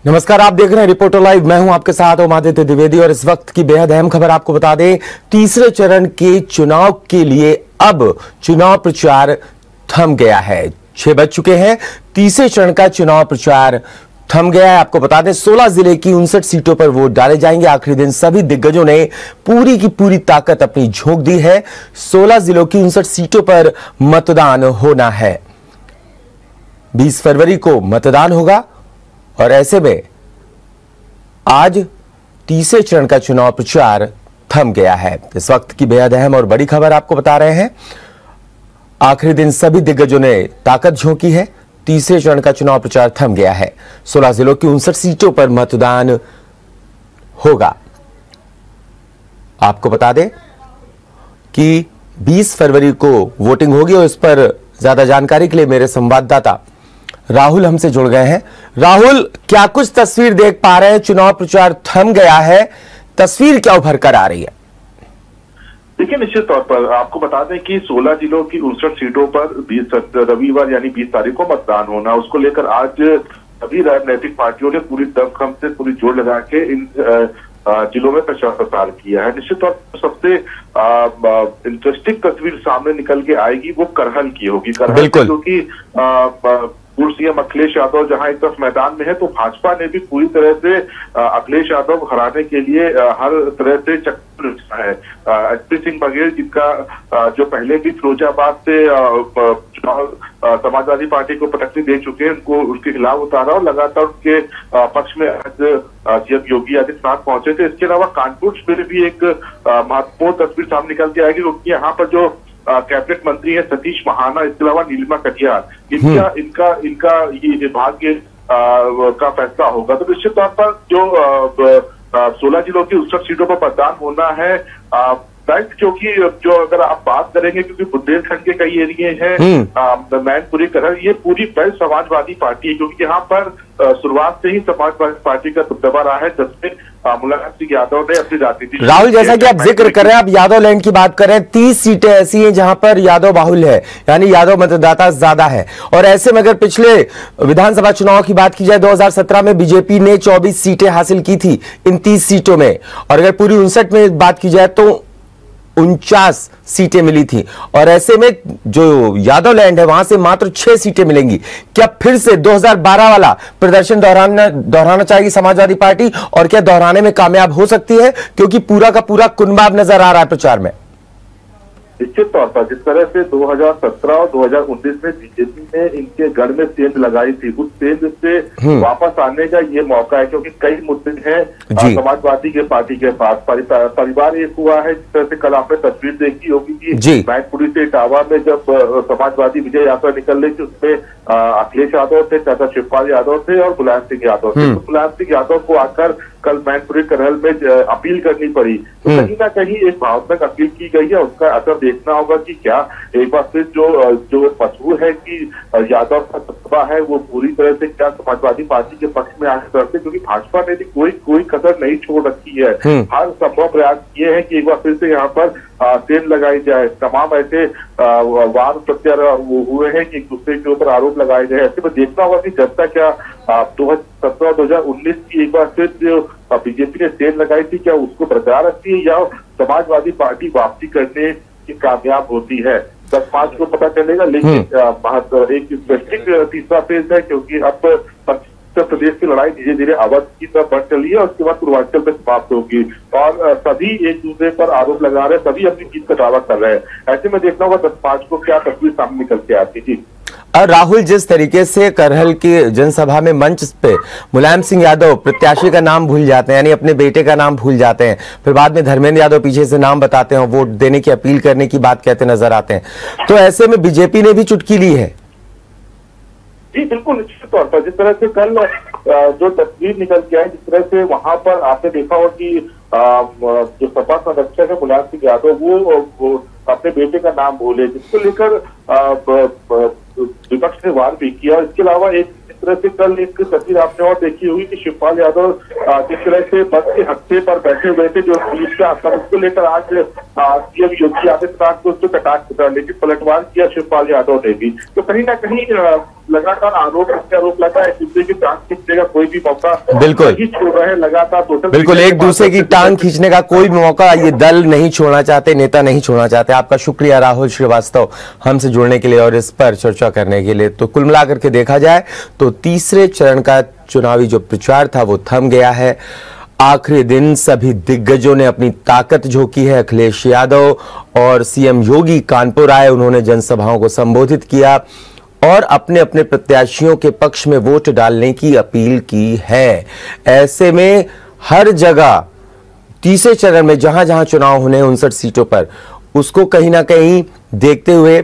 नमस्कार, आप देख रहे हैं रिपोर्टर लाइव। मैं हूं आपके साथ ओमादित्य द्विवेदी और इस वक्त की बेहद अहम खबर आपको बता दें। तीसरे चरण के चुनाव के लिए अब चुनाव प्रचार थम गया है। 6 बज चुके हैं। तीसरे चरण का चुनाव प्रचार थम गया है। आपको बता दें 16 जिले की 59 सीटों पर वोट डाले जाएंगे। आखिरी दिन सभी दिग्गजों ने पूरी की पूरी ताकत अपनी झोंक दी है। 16 जिलों की 59 सीटों पर मतदान होना है। 20 फरवरी को मतदान होगा और ऐसे में आज तीसरे चरण का चुनाव प्रचार थम गया है। इस वक्त की बेहद अहम और बड़ी खबर आपको बता रहे हैं। आखिरी दिन सभी दिग्गजों ने ताकत झोंकी है। तीसरे चरण का चुनाव प्रचार थम गया है। 16 जिलों की 59 सीटों पर मतदान होगा। आपको बता दें कि 20 फरवरी को वोटिंग होगी और इस पर ज्यादा जानकारी के लिए मेरे संवाददाता राहुल हमसे जुड़ गए हैं। राहुल, क्या कुछ तस्वीर देख पा रहे हैं? चुनाव प्रचार थम गया है, तस्वीर क्या उभर कर आ रही है? देखिए, निश्चित तौर पर आपको बता दें कि 16 जिलों की 59 सीटों पर 20 रविवार यानी 20 तारीख को मतदान होना। उसको लेकर आज सभी राजनीतिक पार्टियों ने पूरी दमखम से पूरी जोर लगा के इन जिलों में प्रचार प्रसार किया है। निश्चित तौर पर सबसे इंटरेस्टिंग तस्वीर सामने निकल के आएगी वो करहल की होगी। करहल क्योंकि पूर्व सीएम अखिलेश यादव जहां एक तरफ मैदान में है, तो भाजपा ने भी पूरी तरह से अखिलेश यादव को हराने के लिए हर तरह से चक्कर रचा है। एचपी सिंह बघेल, जिनका जो पहले भी फिरोजाबाद से समाजवादी पार्टी को पटकनी दे चुके हैं, उनको उसके खिलाफ उतारा और लगातार उनके पक्ष में आज सीएम योगी आदित्यनाथ पहुंचे थे। इसके अलावा कानपुर में भी एक महत्वपूर्ण तस्वीर सामने निकल के आएगी, क्योंकि यहाँ पर जो कैबिनेट मंत्री है सतीश महाना, इसके अलावा नीलिमा कटियार, इनका ये भाग्य का फैसला होगा। तो निश्चित तौर पर जो 16 जिलों की 59 सीटों पर मतदान होना है, क्योंकि जो अगर आप बात करेंगे, क्योंकि बुंदेलखंड के कई एरिए हैं, मैनपुरी करहल, ये पूरी पहल समाजवादी पार्टी है, क्योंकि यहाँ पर शुरुआत से ही समाजवादी पार्टी का दबदबा रहा है, जिसमें मुलायम सिंह यादव ने अपनी राजनीति। राहुल, जैसा कि आप जिक्र कर रहे हैं, आप यादव लैंड की बात कर रहे हैं, 30 सीटें ऐसी हैं जहां पर यादव बाहुल है, यानी यादव मतदाता ज्यादा है। और ऐसे में अगर पिछले विधानसभा चुनाव की बात की जाए, 2017 में बीजेपी ने 24 सीटें हासिल की थी इन 30 सीटों में, और अगर पूरी 59 में बात की जाए तो 49 सीटें मिली थी। और ऐसे में जो यादव लैंड है वहां से मात्र 6 सीटें मिलेंगी। क्या फिर से 2012 वाला प्रदर्शन दोहराना चाहेगी समाजवादी पार्टी, और क्या दोहराने में कामयाब हो सकती है? क्योंकि पूरा का पूरा कुनबा नजर आ रहा है प्रचार में। निश्चित तौर पर जिस तरह से 2017 और 2019 में बीजेपी ने इनके गढ़ में सेंध लगाई थी, उस सेंध से वापस आने का ये मौका है, क्योंकि कई मुद्दे हैं समाजवादी के पार्टी के पास। परिवार एक हुआ है, जिस तरह से कल आपने तस्वीर देखी होगी कि मैनपुरी से इटावा में जब समाजवादी विजय यात्रा निकल रही थी, उसमें अखिलेश यादव थे, चाचा शिवपाल यादव थे और मुलायम सिंह यादव थे। तो मुलायम सिंह यादव को आकर कल मैनपुरी करहल में अपील करनी पड़ी, तो कहीं ना कहीं एक भावनात्मक अपील की गई है। उसका असर देखना होगा कि क्या एक बार फिर जो पशु है कि यादव का दबदबा है वो पूरी तरह से क्या समाजवादी पार्टी के पक्ष में आगे करते, क्योंकि भाजपा ने भी कोई कसर नहीं छोड़ रखी है। हर संभव प्रयास किए हैं कि एक बार फिर से यहाँ पर सेंध लगाई जाए। तमाम ऐसे वाद प्रत्यारोप हुए हैं कि एक दूसरे के ऊपर आरोप लगाए गए। ऐसे में देखना होगा कि जनता क्या 2017-2019 की एक बार फिर जो बीजेपी ने सेंध लगाई थी, क्या उसको बरकरार रखती है या समाजवादी पार्टी वापसी करने की कामयाब होती है। 10-5 को पता चलेगा, लेकिन एक इंटरेस्टिंग तीसरा फेज है, क्योंकि अब उत्तर प्रदेश की लड़ाई धीरे धीरे अवध की तरफ बढ़ चली है और उसके बाद पूर्वांचल में समाप्त होगी, और सभी एक दूसरे पर आरोप लगा रहे हैं, सभी अपनी जीत का दावा कर रहे हैं। ऐसे में देखना होगा 10-5 को क्या तस्वीर सामने निकल के आती थी। और राहुल, जिस तरीके से करहल की जनसभा में मंच पे मुलायम सिंह यादव प्रत्याशी का नाम भूल जाते हैं, यानी अपने बेटे का नाम भूल जाते हैं, फिर बाद में धर्मेंद्र यादव पीछे से नाम बताते हैं, वोट देने की अपील करने की बात कहते नजर आते हैं, तो ऐसे में बीजेपी ने भी चुटकी ली है। जी बिल्कुल, निश्चित तौर पर जिस तरह से कल जो तस्वीर निकल के आई, जिस तरह से वहां पर आपने देखा हो कि जो सपा संरक्षक है मुलायम सिंह यादव वो अपने बेटे का नाम भूले, जिसको लेकर विपक्ष ने वार भी किया। इसके अलावा एक तरह से कल एक तस्वीर आपने और देखी होगी कि शिवपाल यादव जिस तरह से बस के हत्थे पर बैठे हुए थे, जो पुलिस का हत्था, उसको लेकर आज सीएम योगी आदित्यनाथ को उसको कटाक्ष करा, लेकिन पलटवार किया शिवपाल यादव ने भी। तो कहीं ना कहीं लगातार आरोप लगा है, दूसरे की टांग खींचने का कोई भी मौका बिल्कुल नहीं छोड़ रहे हैं लगातार। बिल्कुल एक दूसरे की टांग खींचने का कोई भी मौका ये दल नहीं छोड़ना चाहते, नेता नहीं छोड़ना चाहते। आपका शुक्रिया राहुल श्रीवास्तव हमसे जुड़ने के लिए और इस पर चर्चा करने के लिए। तो कुल मिलाकर के देखा जाए तो तीसरे चरण का चुनावी जो प्रचार था वो थम गया है। आखिरी दिन सभी दिग्गजों ने अपनी ताकत झोंकी है। अखिलेश यादव और सीएम योगी कानपुर आए, उन्होंने जनसभाओं को संबोधित किया और अपने अपने प्रत्याशियों के पक्ष में वोट डालने की अपील की है। ऐसे में हर जगह तीसरे चरण में जहां जहां चुनाव होने 59 सीटों पर, उसको कहीं ना कहीं देखते हुए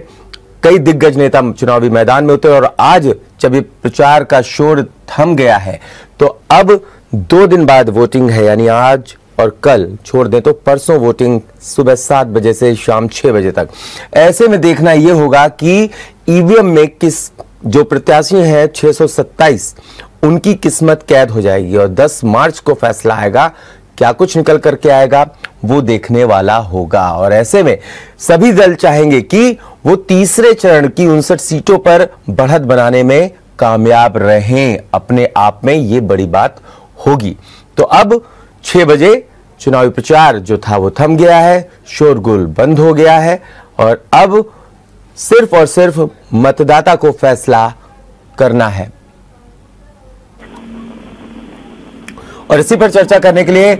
कई दिग्गज नेता चुनावी मैदान में उतरे। और आज जब ये प्रचार का शोर थम गया है तो अब 2 दिन बाद वोटिंग है, यानी आज और कल छोड़ दें तो परसों वोटिंग सुबह 7 बजे से शाम 6 बजे तक। ऐसे में देखना यह होगा कि ईवीएम में किस जो प्रत्याशी हैं 627 उनकी किस्मत कैद हो जाएगी और 10 मार्च को फैसला आएगा। क्या कुछ निकल करके आएगा वो देखने वाला होगा। और ऐसे में सभी दल चाहेंगे कि वो तीसरे चरण की 59 सीटों पर बढ़त बनाने में कामयाब रहें। अपने आप में ये बड़ी बात होगी। तो अब 6 बजे चुनावी प्रचार जो था वो थम गया है, शोरगुल बंद हो गया है और अब सिर्फ और सिर्फ मतदाता को फैसला करना है। और इसी पर चर्चा करने के लिए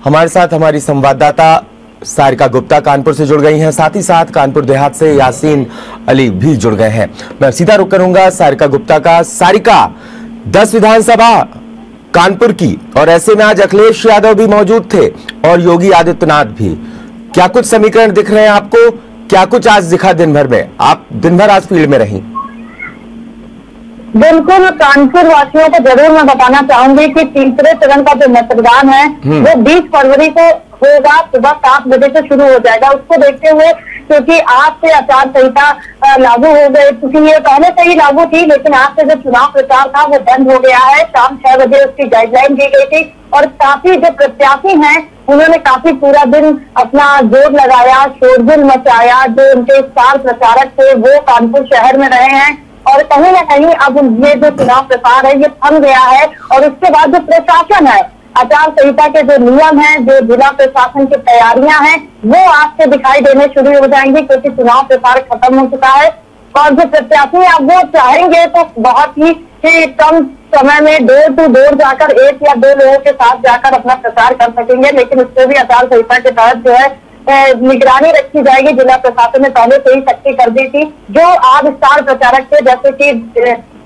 हमारे साथ हमारी संवाददाता सारिका गुप्ता कानपुर से जुड़ गई हैं, साथ ही साथ कानपुर देहात से यासीन अली भी जुड़ गए हैं। मैं सीधा रुख करूंगा सारिका गुप्ता का। सारिका, 10 विधानसभा कानपुर की और ऐसे में आज अखिलेश यादव भी मौजूद थे और योगी आदित्यनाथ भी। क्या कुछ समीकरण दिख रहे हैं आपको? क्या कुछ आज दिखा दिन भर में? आप दिन भर आज फील्ड में रही। बिल्कुल, कानपुर वासियों को जरूर मैं बताना चाहूंगी कि तीसरे चरण का जो मतदान है वो 20 फरवरी को होगा, सुबह 7 बजे से शुरू हो जाएगा। उसको देखते हुए क्योंकि आज से आचार संहिता लागू हो गई, क्योंकि ये पहले से ही लागू थी, लेकिन आज से जो चुनाव प्रचार था वो बंद हो गया है। शाम 6 बजे उसकी गाइडलाइन दी गई थी और काफी जो प्रत्याशी हैं उन्होंने काफी पूरा दिन अपना जोर लगाया, शोरगुल मचाया। जो उनके स्टार प्रचारक थे वो कानपुर शहर में रहे हैं और कहीं ना कहीं अब ये जो चुनाव प्रचार है ये थम गया है। और उसके बाद जो प्रशासन है, आचार संहिता के जो नियम हैं, जो जिला प्रशासन की तैयारियां हैं, वो आज से दिखाई देने शुरू हो जाएंगी क्योंकि चुनाव प्रचार खत्म हो चुका है। और जो प्रत्याशी अब वो चाहेंगे तो बहुत ही कम समय में डोर टू डोर जाकर 1 या 2 लोगों के साथ जाकर अपना प्रचार कर सकेंगे, लेकिन उससे भी आचार संहिता के तहत जो है निगरानी रखी जाएगी। जिला प्रशासन ने पहले से ही सख्ती कर दी थी। जो आज स्टार प्रचारक थे जैसे कि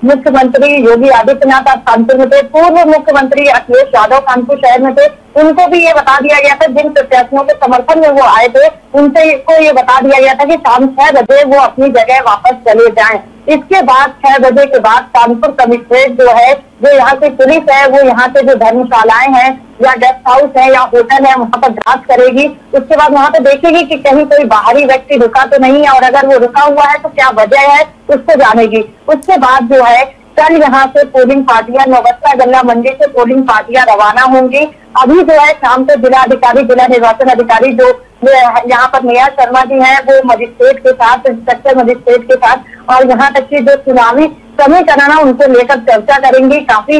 मुख्यमंत्री योगी आदित्यनाथ आज कानपुर में थे, पूर्व मुख्यमंत्री अखिलेश यादव कानपुर शहर में थे, उनको भी ये बता दिया गया था, जिन प्रत्याशियों के समर्थन में वो आए थे उनसे को ये बता दिया गया था कि शाम 6 बजे वो अपनी जगह वापस चले जाएं। इसके बाद 6 बजे के बाद कानपुर कमिश्नरेट जो है, जो यहाँ की पुलिस है, वो यहाँ पे जो धर्मशालाएं हैं या गेस्ट हाउस है या होटल है वहाँ पर जांच करेगी। उसके बाद वहाँ पे देखेगी कि कहीं कोई बाहरी व्यक्ति रुका तो नहीं है और अगर वो रुका हुआ है तो क्या वजह है उसको जानेगी। उसके बाद जो है कल यहाँ से पोलिंग पार्टियां नौबस्ता गल्ला मंडी से पोलिंग पार्टियां रवाना होंगी। अभी जो है शाम को जिला अधिकारी, जिला निर्वाचन अधिकारी जो यहाँ पर नेहा शर्मा जी हैं वो मजिस्ट्रेट के साथ, इंस्पेक्टर मजिस्ट्रेट के साथ और यहाँ तक की जो चुनावी समीकरण है उनको लेकर चर्चा करेंगी। काफी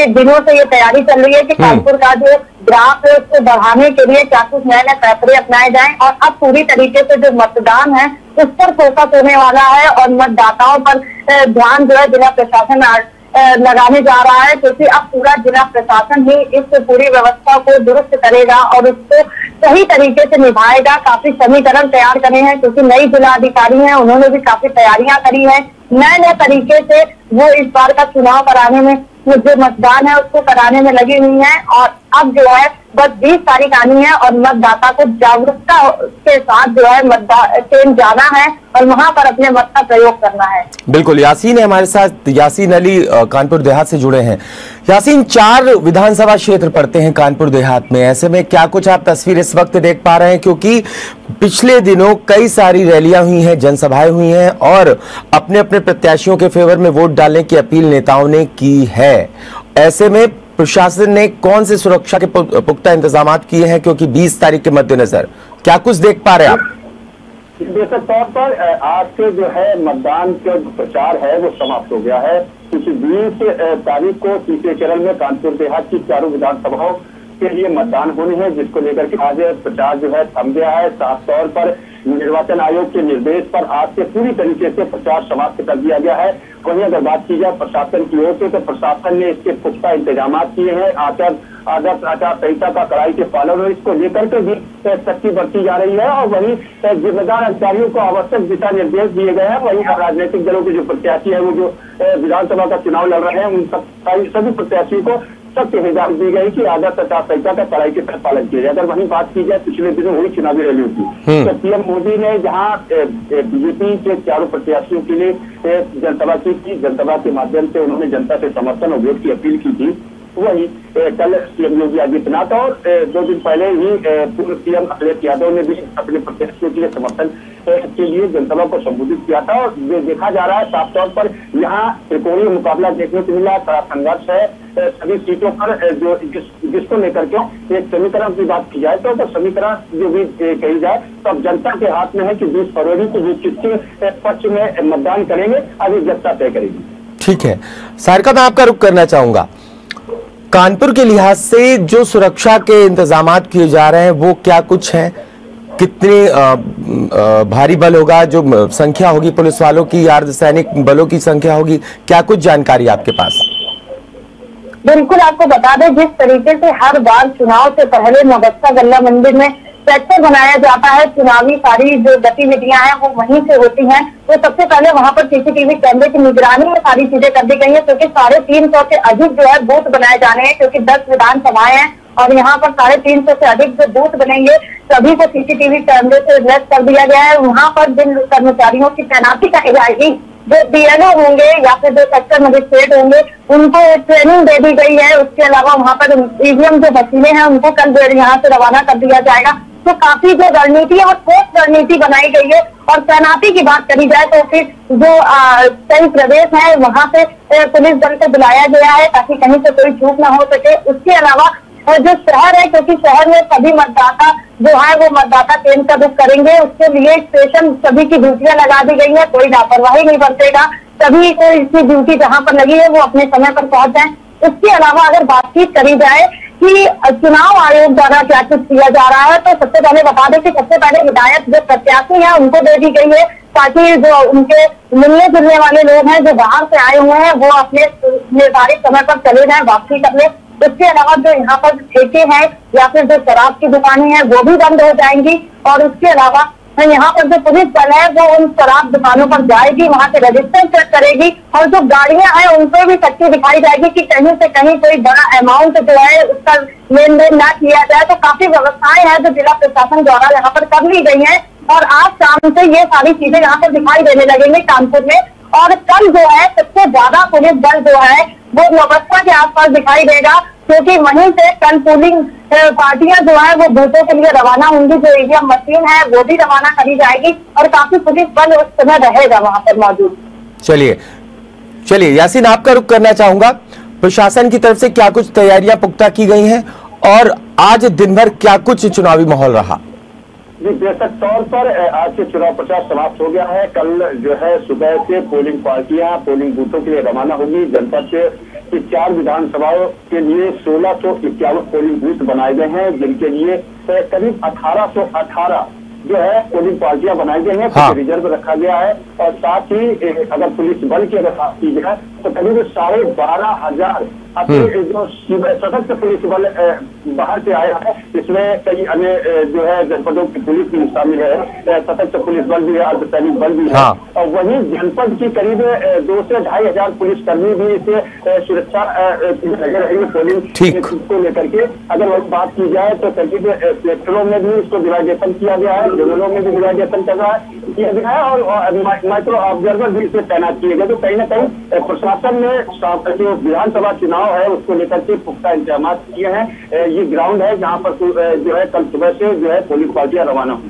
दिनों से ये तैयारी चल रही है कि कानपुर का जो ग्राफ है उसको बढ़ाने के लिए क्या कुछ नए नए फैसले अपनाए जाएं और अब पूरी तरीके से जो मतदान है उस पर फोकस होने वाला है और मतदाताओं पर ध्यान जो है जिला प्रशासन लगाने जा रहा है, क्योंकि अब पूरा जिला प्रशासन ही इस पूरी व्यवस्था को दुरुस्त करेगा और उसको सही तरीके से निभाएगा। काफी समीकरण तैयार करे हैं क्योंकि नई जिला अधिकारी हैं, उन्होंने भी काफी तैयारियां करी है। नए नए तरीके से वो इस बार का चुनाव कराने में, जो मतदान है उसको कराने में लगी हुई है। और अब जो है बस 20 तारीख आनी है और मतदाता को जागरूकता के साथ जो है मतदान जाना है और वहां पर अपने मत का प्रयोग करना है। बिल्कुल, यासीन है हमारे साथ, यासीन अली कानपुर देहात से जुड़े हैं। यासीन, 4 विधानसभा क्षेत्र पड़ते हैं कानपुर देहात में, ऐसे में क्या कुछ आप तस्वीर इस वक्त देख पा रहे हैं? क्योंकि पिछले दिनों कई सारी रैलियां हुई हैं, जनसभाएं हुई हैं और अपने अपने प्रत्याशियों के फेवर में वोट डालने की अपील नेताओं ने की है। ऐसे में प्रशासन ने कौन से सुरक्षा के पुख्ता इंतजाम किए हैं? क्योंकि 20 तारीख के मद्देनजर क्या कुछ देख पा रहे हैं आप? बेशक तौर पर आज से जो है मतदान का जो प्रचार है वो समाप्त हो गया है, क्योंकि 20 तारीख को तीसरे चरण में कानपुर देहात की चारों विधानसभाओं के लिए मतदान होने हैं, जिसको लेकर के आज प्रचार जो है थम गया है। साफ तौर पर निर्वाचन आयोग के निर्देश पर आज से पूरी तरीके से प्रचार समाप्त कर दिया गया है। वहीं अगर बात की जाए प्रशासन की ओर से, तो प्रशासन ने इसके पुख्ता इंतजाम किए हैं। आदर्श आचार संहिता का कड़ाई से पालन और इसको लेकर के भी सख्ती बरती जा रही है और वहीं जिम्मेदार अधिकारियों को आवश्यक दिशा निर्देश दिए गए हैं। वहीं राजनीतिक दलों के जो प्रत्याशी है वो जो विधानसभा का चुनाव लड़ रहे हैं, उन सभी प्रत्याशियों को सख्त हिदायत दी गई कि आदर्श आचार संहिता का कड़ाई के साथ पालन किया जाए। अगर वहीं बात की जाए पिछले दिनों हुई चुनावी रैलियों की, तो पीएम मोदी ने जहां बीजेपी के चारों प्रत्याशियों के लिए जनसभा की थी, जनसभा के माध्यम से उन्होंने जनता से समर्थन और वोट की अपील की थी। वही कल सीएम योगी आदित्यनाथ और 2 दिन पहले ही पूर्व सीएम अखिलेश यादव ने भी अपने प्रत्याशियों के लिए समर्थन के लिए जनसभा को संबोधित किया था। और देखा जा रहा है साफ तौर पर यहाँ त्रिकोणीय मुकाबला देखने को मिला, बड़ा संघर्ष है सभी सीटों पर। जो जिसको लेकर के एक समीकरण की बात की जाए तो समीकरण जो भी कही जाए तो अब जनता के हाथ में है कि 20 फरवरी को वो किसके पक्ष में मतदान करेंगे, अभी जनता तय करेगी। ठीक है सारिका, मैं आपका रुख करना चाहूंगा। कानपुर के लिहाज से जो सुरक्षा के इंतजाम किए जा रहे हैं वो क्या कुछ हैं? कितने भारी बल होगा, जो संख्या होगी पुलिस वालों की, अर्धसैनिक बलों की संख्या होगी, क्या कुछ जानकारी आपके पास? बिल्कुल, आपको बता दें जिस तरीके से हर बार चुनाव से पहले नौबस्ता गल्ला मंदिर में सेक्टर बनाया जाता है, चुनावी सारी जो गतिविधियां हैं वो वहीं से होती हैं। तो सबसे पहले वहां पर सीसीटीवी कैमरे की निगरानी में सारी चीजें कर दी गई है, क्योंकि 350 से अधिक जो है बूथ बनाए जाने हैं, क्योंकि 10 विधानसभाएं हैं और यहाँ पर 350 से अधिक जो बूथ बनेंगे सभी को सीसीटीवी कैमरे से लैस कर दिया गया है। वहाँ पर जिन कर्मचारियों की तैनाती की जाएगी, जो बीएलओ होंगे या फिर जो सेक्टर मजिस्ट्रेट होंगे, उनको ट्रेनिंग दे दी गई है। उसके अलावा वहाँ पर ईवीएम जो मशीनें हैं उनको कल यहाँ से रवाना कर दिया जाएगा। तो काफी जो रणनीति है और ठोस रणनीति बनाई गई है। और तैनाती की बात करी जाए तो फिर जो कई प्रदेश है वहाँ पे पुलिस दल को बुलाया गया है ताकि कहीं से कोई चूक न हो सके। उसके अलावा जो शहर है, क्योंकि शहर में सभी मतदाता जो है वो मतदाता केंद्र का बुक करेंगे, उसके लिए स्पेशल सभी की ड्यूटियां लगा दी गई है। कोई लापरवाही नहीं बरतेगा, सभी को इसकी ड्यूटी जहाँ पर लगी है वो अपने समय पर पहुंच जाए। उसके अलावा अगर बातचीत करी जाए कि चुनाव आयोग द्वारा क्या कुछ किया जा रहा है, तो सबसे पहले बता दें कि सबसे पहले हिदायत जो प्रत्याशी है उनको दे दी गई है, ताकि जो उनके मिलने जुलने वाले लोग हैं जो बाहर से आए हुए हैं वो अपने निर्धारित समय पर चले जाए, वापसी कर ले। इसके अलावा जो यहाँ पर ठेके हैं या फिर जो शराब की दुकानें हैं वो भी बंद हो जाएंगी। और उसके अलावा यहाँ पर जो पुलिस दल है वो उन शराब दुकानों पर जाएगी, वहां से रजिस्टर चेक करेगी और जो गाड़ियां हैं उन पर भी सख्ती दिखाई जाएगी कि कहीं से कहीं कोई बड़ा अमाउंट जो है उसका लेन देन न किया जाए। तो काफी व्यवस्थाएं हैं जो जिला प्रशासन द्वारा यहाँ पर कर ली गई है और आज शाम से ये सारी चीजें यहाँ पर दिखाई देने लगेंगी कानपुर में। और कल जो है सबसे ज्यादा पुलिस बल जो है वो नौबस्ता के आसपास दिखाई देगा, क्योंकि वहीं से कल पोलिंग पार्टियां जो है वो बूथों के लिए रवाना होंगी। जो ईवीएम मशीन है वो भी रवाना करी जाएगी और काफी पुलिस बल उस समय रहेगा वहां पर मौजूद। चलिए यासीन, आपका रुख करना चाहूंगा। प्रशासन की तरफ से क्या कुछ तैयारियां पुख्ता की गई हैं और आज दिन भर क्या कुछ चुनावी माहौल रहा? जी, बेशक तौर पर आज से चुनाव प्रचार समाप्त हो गया है। कल जो है सुबह से पोलिंग पार्टियां पोलिंग बूथों के लिए रवाना होगी। जनपद के 4 विधानसभाओं के लिए 1651 पोलिंग बूथ बनाए गए हैं, जिनके लिए करीब 1818 जो है पोलिंग पार्टियां बनाई गई हैं, हाँ। रिजर्व रखा गया है। और साथ ही अगर पुलिस बल की अगर बात की जाए तो करीब 12,500 अपने जो सशक्त पुलिस बल बाहर से आया है। इसमें कई अन्य जो है जनपदों की पुलिस भी शामिल है, सशक्त पुलिस बल भी है, अर्धसैनिक बल भी है। हाँ। और वहीं जनपद की करीब 2 से 2,500 पुलिसकर्मी भी इसे सुरक्षा लगे रहेंगे पोलिंग को लेकर के। अगर बात की जाए तो करीब सेक्टरों में भी इसको डिवाइडेशन किया गया है, जोनलों में भी डिवाइडेशन किया गया है और माइक्रो ऑब्जर्वर भी इसमें तैनात किए गए। तो कहीं ना कहीं प्रशासन ने जो विधानसभा चुनाव है उसको लेकर के पुख्ता इंतजाम किए हैं। ये ग्राउंड है जहां पर जो है कल सुबह से जो है पोलिंग पार्टियां रवाना हुई।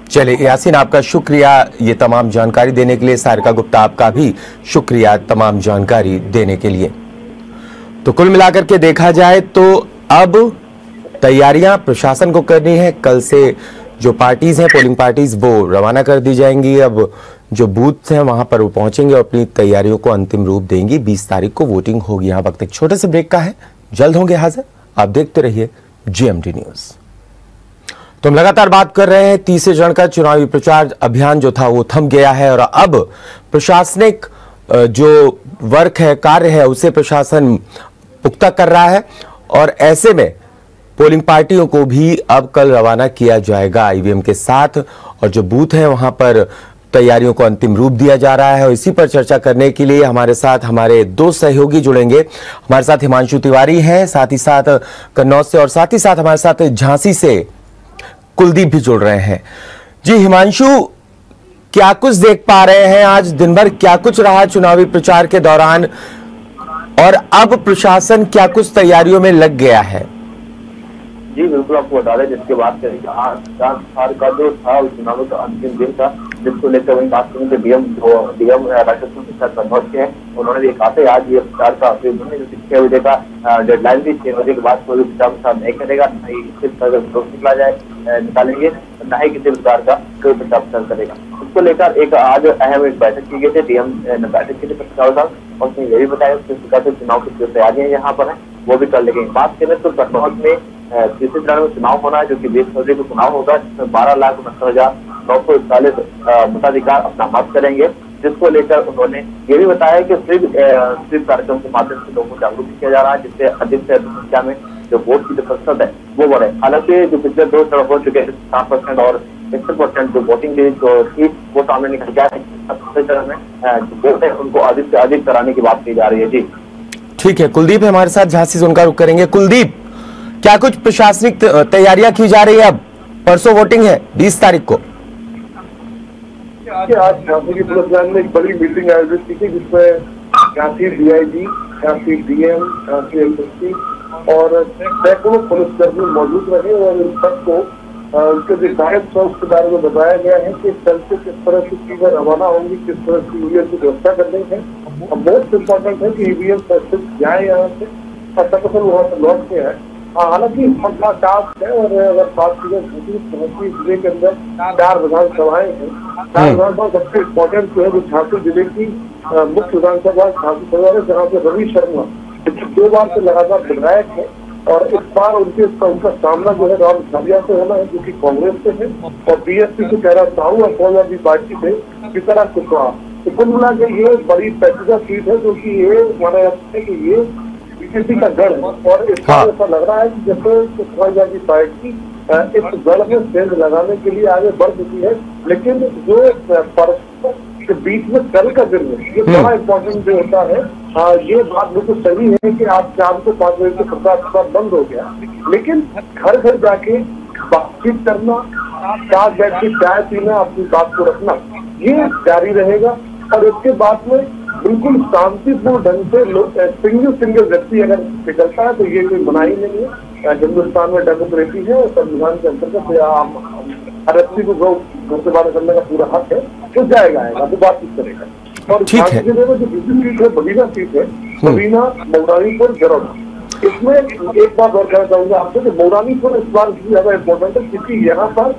चलिए यासीन, आपका शुक्रिया ये तमाम जानकारी देने के लिए। सारिका गुप्ता, आपका भी शुक्रिया तमाम जानकारी देने के लिए। तो कुल मिलाकर के देखा जाए तो अब तैयारियां प्रशासन को करनी है। कल से जो पार्टीज हैं, पोलिंग पार्टीज, वो रवाना कर दी जाएंगी। अब जो बूथ हैं वहां पर वो पहुंचेंगे और अपनी तैयारियों को अंतिम रूप देंगी। 20 तारीख को वोटिंग होगी। यहाँ वक्त एक छोटे से ब्रेक का है, जल्द होंगे हाजिर। आप देखते रहिए GMT न्यूज। तो हम लगातार बात कर रहे हैं, तीसरे चरण का चुनावी प्रचार अभियान जो था वो थम गया है और अब प्रशासनिक जो वर्क है, कार्य है, उसे प्रशासन पुख्ता कर रहा है और ऐसे में पोलिंग पार्टियों को भी अब कल रवाना किया जाएगा ईवीएम के साथ और जो बूथ है वहां पर तैयारियों को अंतिम रूप दिया जा रहा है। और इसी पर चर्चा करने के लिए हमारे साथ हमारे दो सहयोगी जुड़ेंगे। हमारे साथ हिमांशु तिवारी हैं, साथ ही साथ कन्नौज से, और साथ ही साथ हमारे साथ झांसी से कुलदीप भी जुड़ रहे हैं। जी हिमांशु, क्या कुछ देख पा रहे हैं आज दिन भर, क्या कुछ रहा चुनावी प्रचार के दौरान और अब प्रशासन क्या कुछ तैयारियों में लग गया है? जी बिल्कुल, आपको बता दें जिसके बात करें आज का जो था चुनाव का अंतिम दिन था, जिसको लेकर वही बात करें कि डीएम राजस्व के साथ कन्नौज के हैं, उन्होंने भी कहा था आज ये प्रचार का आखिरी दिन है, जो 6 बजे का डेडलाइन थी। 6 बजे के बाद कोई प्रचार प्रसार नहीं करेगा, न ही इससे निकालेंगे, न ही किसी प्रकार का कोई प्रचार प्रसार करेगा। उसको लेकर एक आज अहम एक बैठक की गई थी। डीएम ने बैठक की थी पत्रकारों के साथ और उसने ये भी बताया किस प्रकार से चुनाव की जो तैयारियां यहाँ पर है वो भी कर लेंगे। बात करें तो कन्नौज में तीसरे चरण में चुनाव होना है, जो कि 20 फरवरी को चुनाव होगा, जिसमें 12,69,941 मताधिकार अपना मत करेंगे, जिसको लेकर उन्होंने ये भी बताया कि स्वीप कार्यक्रम के माध्यम से लोगों को जागरूक किया जा रहा है, जिससे अधिक से अधिक संख्या में जो वोट की जो प्रतिशत है वो बढ़े। हालांकि जो पिछले 2 चरण हो चुके हैं 7% और 61% जो वोटिंग जो थी वो सामने निकल गया है। तीसरे चरण में जो वोट है उनको अधिक से अधिक कराने की बात की जा रही है। जी ठीक है, कुलदीप है हमारे साथ, झांसी से उनका रुख करेंगे। कुलदीप, क्या कुछ प्रशासनिक तैयारियां की जा रही है? अब परसों वोटिंग है 20 तारीख को। आज झांसी की पुलिस लाइन में एक बड़ी मीटिंग आयोजित की थी, जिसमें Jhansi DIG, Jhansi DM, Jhansi SSP और सैकड़ों पुलिसकर्मी मौजूद रहे और इन सबको उनके विधायक उसके बारे में बताया गया है कि कल से किस तरह से चीजें रवाना होंगी, किस तरह से ईवीएम की व्यवस्था करनी है। और बहुत इम्पोर्टेंट है कि ईवीएम सक्सेस जाए यहाँ से और सकल वहाँ से लौट के आए। हालांकि बड़ा टास्क है और अगर बात की जाए जिले के अंदर 4 विधानसभाएं हैं। 4 विधानसभा सबसे इम्पोर्टेंट जो है वो झांसी जिले की मुख्य विधानसभा झांसी सभा है, जहाँ पे रवि शर्मा 2 बार से लगातार विधायक है और इस बार उनका सामना जो है राम झालिया से होना है, जो कि कांग्रेस से है, और BSP से कहना साहू और समाजवादी पार्टी से कितना कुशवाहा। तो कुल मिला के ये बड़ी पैचीदा सीट है, जो कि ये माना जाता है कि ये बीजेपी का गढ़ है और इस बार ऐसा लग रहा है कि जैसे समाजवादी पार्टी इस गढ़ में सेंध लगाने के लिए आगे बढ़ चुकी है। लेकिन जो परस्पर के बीच में कल का दिन है, ये बड़ा इम्पोर्टेंट जो होता है। ये बात बिल्कुल सही है कि आज शाम को 5 बजे से प्रचार बंद हो गया, लेकिन घर घर जाके बातचीत करना, साथ बैठ के चाय पीना, अपनी बात को रखना, ये जारी रहेगा। और इसके बाद में बिल्कुल शांतिपूर्ण ढंग से लोग सिंगल व्यक्ति अगर निकलता है तो ये कोई मनाही नहीं है। हिंदुस्तान में डेमोक्रेसी है और संविधान के अंतर्गत हर व्यक्ति को घर से बाहर करने का पूरा हक है, तो जाएगा वो बातचीत करेगा। और झांसी जिले में जो दूसरी सीट है बबीना सीट है, बबीना मौरानीपुर जरौदा, इसमें एक बात और कहना चाहूंगा आपसे कि मौरानीपुर इस बार इसलिए ज्यादा इम्पोर्टेंट है क्योंकि यहाँ पर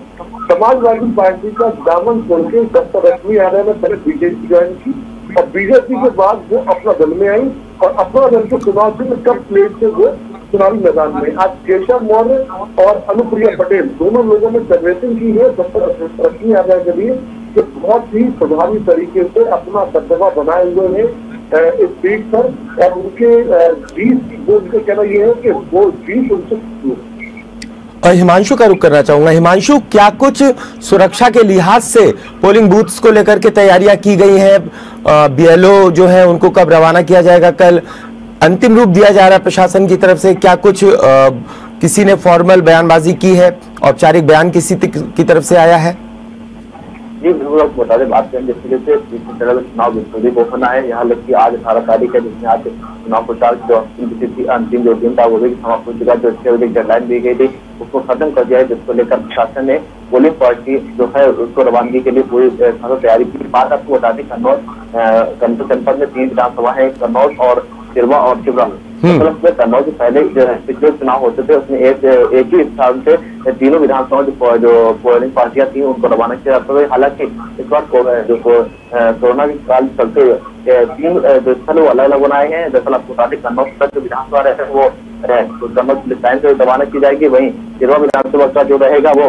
समाजवादी पार्टी का दामन छोड़ के डॉक्टर रश्मि यादव ने पहले बीजेपी ज्वाइन की और बीजेपी के बाद वो अपना दल में आई और अपना दल के चुनाव चिन्ह कब प्लेट से वो चुनावी मैदान में। आज केशव मौर्य और अनुप्रिया पटेल दोनों लोगों ने सर्वेटिंग की है डॉक्टर रश्मि यादव के लिए, जो बहुत ही प्रभावी तरीके से अपना दबदबा बनाए हुए हैं इस सीट पर। और उनके 20 कहना यह है कि वो 20 उनसे। और हिमांशु का रुख करना चाहूंगा। हिमांशु, क्या कुछ सुरक्षा के लिहाज से पोलिंग बूथ्स को लेकर के तैयारियां की गई हैं? BLO जो है उनको कब रवाना किया जाएगा? कल अंतिम रूप दिया जा रहा है प्रशासन की तरफ से। क्या कुछ किसी ने फॉर्मल बयानबाजी की है? औपचारिक बयान किसी की तरफ से आया है? जी बिल्कुल, आपको बता दें बात करें जिस तरह से चुनाव बिल्कुल को होना है। यहाँ लग की आज 18 तारीख है, जिसमें आज चुनाव प्रचार जो अंतिम जो दिन था वो भी समाप्त हो चुका। जो 6 बजे डेडलाइन दी गई थी उसको खत्म कर दिया है, जिसको लेकर प्रशासन ने पोलिंग पार्टी जो है उसको रवानगी के लिए पूरी तैयारी की। बात आपको बता दें कन्नौज जनपद में 3 विधानसभा है, कन्नौज और तिरवा और शिवरा, मतलब कन्नौज से पहले पिछले चुनाव होते थे उसमें एक ही स्थान से तीनों विधानसभा जो पोलिंग पार्टियां थी उनको रवाना किया जाता था। हालांकि इस बार जो कोरोना के काल चलते हुए 3 जो स्थल वो अलग अलग बनाए हैं। दरअसल आपको बता दें कन्नौज तक जो विधानसभा है वो कन्नौज पुलिस लाइन से रवाना की जाएगी। वहीं तिरवा विधानसभा का जो रहेगा वो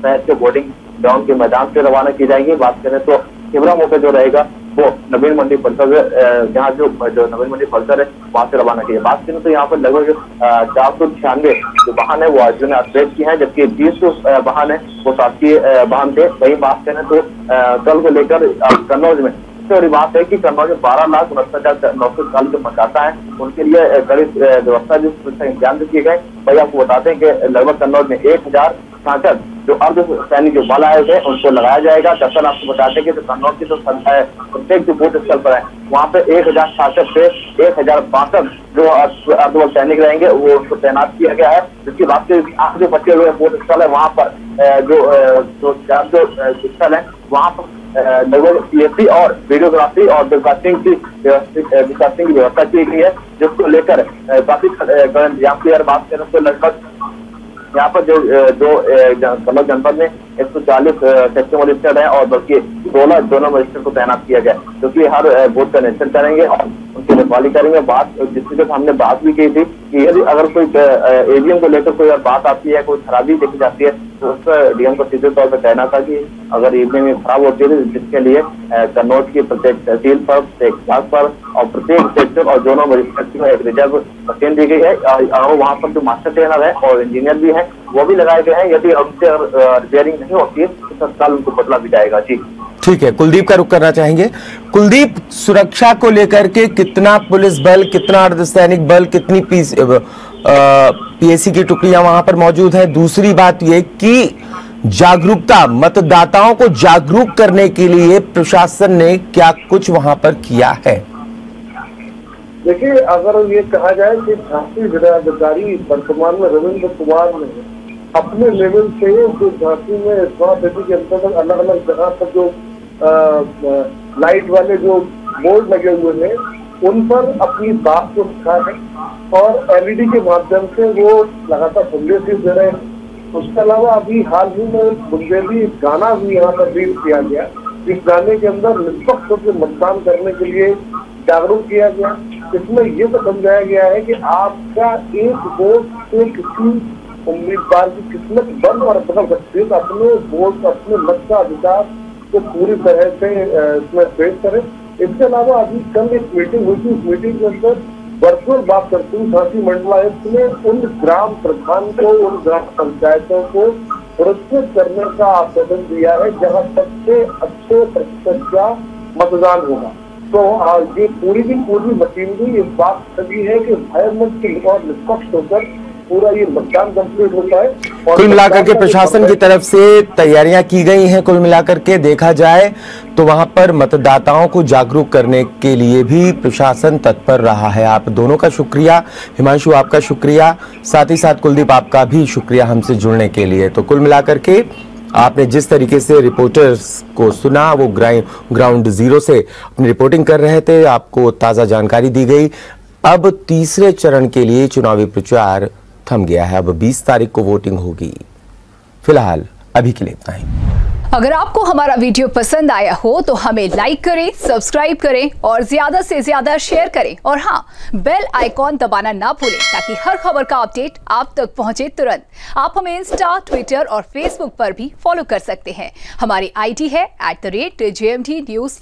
शहर के बोर्डिंग ग्राउंड के मैदान से रवाना की जाएगी। बात करें तो खिबरा मौके जो रहेगा वो नवीन मंडी परिसर, जहाँ जो नवीन मंडी परिसर है वहां से रवाना किया। बात करें तो यहाँ पर लगभग 496 जो वाहन है वो आयोजन ने अपडेट किए हैं, जबकि 20 वाहन है वो शासकीय वाहन थे। वही बात करें तो कल को लेकर कन्नौज में सबसे बड़ी बात है कि कन्नौज में 12,69,940 जो मतदाता है उनके लिए कड़ी व्यवस्था जो इंतजाम किए गए। वही आपको बताते हैं कि लगभग कन्नौज में 1066 जो अर्ध सैनिक जो बल आए थे उनको लगाया जाएगा। दरअसल आपको बताते हैं कि कन्नौज की जो संख्या है प्रत्येक जो बूथ स्थल पर है वहाँ पे 1066 से 1062 जो अर्धबल सैनिक रहेंगे वो उनको तैनात किया गया है। जिसकी बात करें आज जो बचे हुए बूथ स्थल है वहाँ पर जो स्थल है वहाँ पर लगभग पीएससी और वीडियोग्राफी और ब्रॉडकास्टिंग की व्यवस्था की गई है, जिसको लेकर काफी इंतजाम की बात करें तो लगभग यहाँ पर जो कन्नौज जनपद में 140 सेक्शन मजिस्ट्रेट है और बल्कि 16 जोनल मजिस्ट्रेट को तैनात किया गया, जो कि हर बूथ का निरीक्षण करेंगे और उनकी रखवाली करेंगे। बात जिसके हमने बात भी की थी कि यदि अगर कोई ईवीएम को लेकर कोई बात आती है, कोई खराबी देखी जाती है तो उस पर डीएम को सीधे तौर पर कहना था कि अगर ईवीएम खराब होती है जिसके लिए कन्नौज की प्रत्येक तहसील पर, प्रत्येक ब्लॉक पर और प्रत्येक सेक्टर और जोनल मजिस्ट्रेट को एक रिजर्व मशीन दी गई है और वहाँ पर जो मास्टर ट्रेनर है और इंजीनियर भी है वो भी लगाए गए हैं। यदि उनसे रिपेयरिंग नहीं होती है तो तत्काल उनको बदला भी जाएगा। जी ठीक है, कुलदीप का रुख करना चाहेंगे। कुलदीप, सुरक्षा को लेकर के कितना पुलिस बल, कितना अर्धसैनिक बल, कितनी पीएसी की टुकड़ियां वहां पर मौजूद है? दूसरी बात यह कि जागरूकता, मतदाताओं को जागरूक करने के लिए प्रशासन ने क्या कुछ वहां पर किया है? देखिए, अगर ये कहा जाए कि झांसी जिलाधिकारी वर्तमान में रविंद्र कुमार ने अपने लेवल से जो झांसी में स्मार्ट सिटी के अंतर्गत अलग अलग जगह पर जो लाइट वाले जो बोर्ड लगे हुए हैं उन पर अपनी बात को रखा है और एलईडी के माध्यम से वो लगातार संदेश दे रहे हैं। उसके अलावा अभी हाल ही में बुंदेली गाना भी यहाँ पर रिलीज किया गया। इस गाने के अंदर निष्पक्ष रूप से मतदान करने के लिए जागरूक किया गया। इसमें ये तो समझाया गया है कि आपका एक वोट से किसी उम्मीदवार की किस्मत बंद और बदल सकती है, तो अपने वोट, अपने मत का अधिकार को पूरी तरह से इसमें पेश करें। इसके अलावा अभी कल एक मीटिंग हुई थी, उस मीटिंग के अंदर वर्चुअल बात करते हुए झांसी मंडलायुक्त ने उन ग्राम प्रधान को, उन ग्राम पंचायतों को पुरस्कृत करने का आवेदन दिया है जहां सबसे अच्छे प्रतिशत का मतदान होगा। तो ये पूरी की पूरी मशीनरी इस बात सभी है कि भयमुक्त और निष्पक्ष होकर पूरा ये मतदान कंप्लीट होता है। कुल मिलाकर के प्रशासन की तरफ से तैयारियां की गई हैं। कुल मिलाकर के देखा जाए तो वहां पर मतदाताओं को जागरूक करने के लिए भी प्रशासन तत्पर रहा है। आप दोनों का शुक्रिया। हिमांशु, आपका शुक्रिया, साथ ही साथ कुलदीप आपका भी शुक्रिया हमसे जुड़ने के लिए। तो कुल मिलाकर के आपने जिस तरीके से रिपोर्टर्स को सुना, वो ग्राउंड जीरो से अपनी रिपोर्टिंग कर रहे थे, आपको ताजा जानकारी दी गई। अब तीसरे चरण के लिए चुनावी प्रचार थम गया है। अब 20 तारीख को वोटिंग होगी। फिलहाल अभी के लिए इतना ही। अगर आपको हमारा वीडियो पसंद आया हो तो हमें लाइक करें, सब्सक्राइब करें और ज्यादा से ज्यादा शेयर करें। और हाँ, बेल आइकॉन दबाना ना भूलें ताकि हर खबर का अपडेट आप तक पहुंचे तुरंत। आप हमें इंस्टा, ट्विटर और फेसबुक पर भी फॉलो कर सकते हैं। हमारी आईडी है @JMT News।